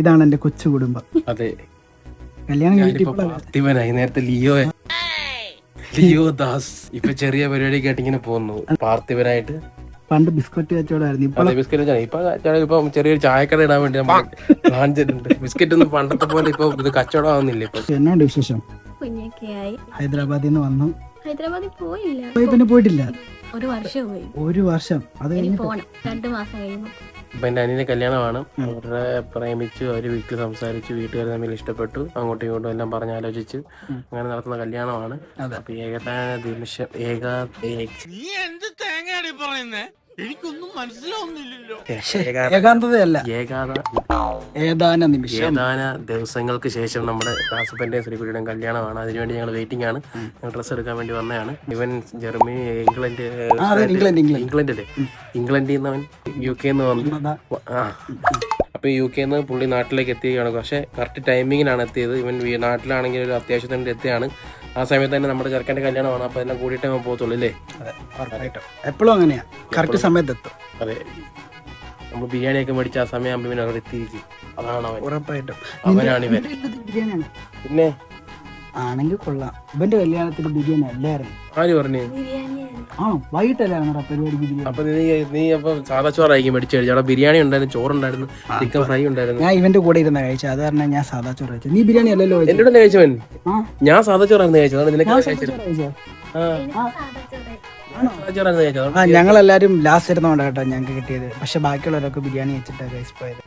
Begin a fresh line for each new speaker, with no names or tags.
ഇതാണ് എന്റെ കൊച്ചു കുടുംബം.
അതെ,
കല്യാണം
ഞാനിപ്പോ പാർത്ഥിവനായി. നേരത്തെ ലിയോ ദാസ് ഇപ്പൊ ചെറിയ പരിപാടിയൊക്കെ ആയിട്ട് ഇങ്ങനെ പോകുന്നു. പാർത്ഥിവനായിട്ട്
പണ്ട് ബിസ്ക്കറ്റ് കച്ചവടമായിരുന്നു. ഇപ്പൊ
ബിസ്ക്കറ്റ് ഇപ്പൊ ചെറിയൊരു ചായക്കട ഇടാൻ വേണ്ടി നമ്മൾ പ്ലാൻ ചെയ്തിട്ടുണ്ട്. ബിസ്ക്കറ്റ് ഒന്നും പണ്ടത്തെ പോലെ ഇപ്പൊ ഇത് കച്ചവടം ആവുന്നില്ല. ഇപ്പൊ
എന്നോട് വിശേഷം?
കുഞ്ഞൊക്കെയായി
ഹൈദരാബാദിൽ നിന്ന് വന്നു.
ഹൈദരാബാദിൽ പോയില്ല,
പിന്നെ പോയിട്ടില്ല.
ഒരു വർഷം പോയി.
ഒരു വർഷം അത്
ഇനി
കഴിഞ്ഞിട്ട്
പോണം 2 മാസം കഴിയുമ്പോ.
ഇപ്പൊ എന്റെ അനിയന്റെ കല്യാണമാണ്. അവരുടെ പ്രേമിച്ചു, അവര് വീട്ടിൽ സംസാരിച്ചു, വീട്ടുകാർ തമ്മിൽ ഇഷ്ടപ്പെട്ടു, അങ്ങോട്ടും ഇങ്ങോട്ടും എല്ലാം പറഞ്ഞാലോചിച്ച് അങ്ങനെ നടത്തുന്ന കല്യാണമാണ്. അപ്പൊ ഏകദാന നിമിഷം
എനിക്കൊന്നും മനസ്സിലാവുന്നില്ലല്ലോ.
ഏകാന്തതയല്ല,
ഏതാന
നിമിഷം.
ഏതാന ദിവസങ്ങൾക്ക് ശേഷം നമ്മുടെ ദാസപ്പന്റെയും ശ്രീകുട്ടിയുടെയും കല്യാണമാണ്. അതിനുവേണ്ടി ഞങ്ങൾ വെയിറ്റിംഗ് ആണ്. ഞങ്ങൾ ഡ്രസ്സ് എടുക്കാൻ വേണ്ടി വന്നതാണ്. ഇവൻ ജർമ്മനി, ഇംഗ്ലണ്ട് അല്ലേ, ഇംഗ്ലണ്ടിൽ നിന്ന് അവൻ UK വന്നു. അപ്പൊ UK പുള്ളി നാട്ടിലേക്ക് എത്തുകയാണ്. പക്ഷെ കറക്റ്റ് ടൈമിങ്ങിനാണ് എത്തിയത്. ഇവൻ നാട്ടിലാണെങ്കിൽ ഒരു അത്യാവശ്യത്തിന് എത്തിയാണ്. ആ സമയത്ത് തന്നെ നമ്മുടെ ചെറുക്കന്റെ കല്യാണമാണ്. അപ്പൊ എല്ലാം കൂടിയിട്ടേ അവൻ പോകത്തുള്ളൂ അല്ലേ?
എപ്പോഴും അങ്ങനെയാ, കറക്റ്റ് സമയത്ത് എത്തും.
അതെ, നമ്മൾ ബിരിയാണി ഒക്കെ മേടിച്ച ആ സമയം ആകുമ്പോൾ ഇവൻ അവിടെ എത്തിയിരിക്കും. അതാണ് അവൻ,
ഉറപ്പായിട്ടും
അവനാണ് ഇവൻ.
ബിരിയാണിയാണ്
പിന്നെ
ആണെങ്കിൽ കൊള്ളാം. ഇവന്റെ കല്യാണത്തിന് ബിരിയാണി അല്ലായിരുന്നു.
ആര് പറഞ്ഞു?
ആണോ, വൈകിട്ടല്ലായിരുന്നു പരിപാടി ബിരിയാണി.
അപ്പൊ നീ അപ്പൊ സാധാ ചോറായിരിക്കും മേടിച്ചു കഴിച്ചു. അവിടെ ബിരിയാണി ഉണ്ടായിരുന്നു, ചോറുണ്ടായിരുന്നു, ചിക്കൻ ഫ്രൈ ഉണ്ടായിരുന്നു.
ഞാൻ ഇവന്റെ കൂടെ ഇരുന്ന കഴിച്ചത്, അത് കാരണം ഞാൻ സാധാ ചോറ് കഴിച്ചത്. നീ ബിരിയാണി അല്ലല്ലോ
എന്നോട് കഴിച്ചവൻ. ഞാൻ സാധാ ചോറായിരുന്നു കഴിച്ചത്. നിനക്ക്
ഞങ്ങളെല്ലാരും ലാസ്റ്റ് ഇരുന്നോണ്ടാ കേട്ടോ ഞങ്ങൾക്ക് കിട്ടിയത്. പക്ഷെ ബാക്കിയുള്ളവരൊക്കെ ബിരിയാണി വെച്ചിട്ടാണ് പോയത്.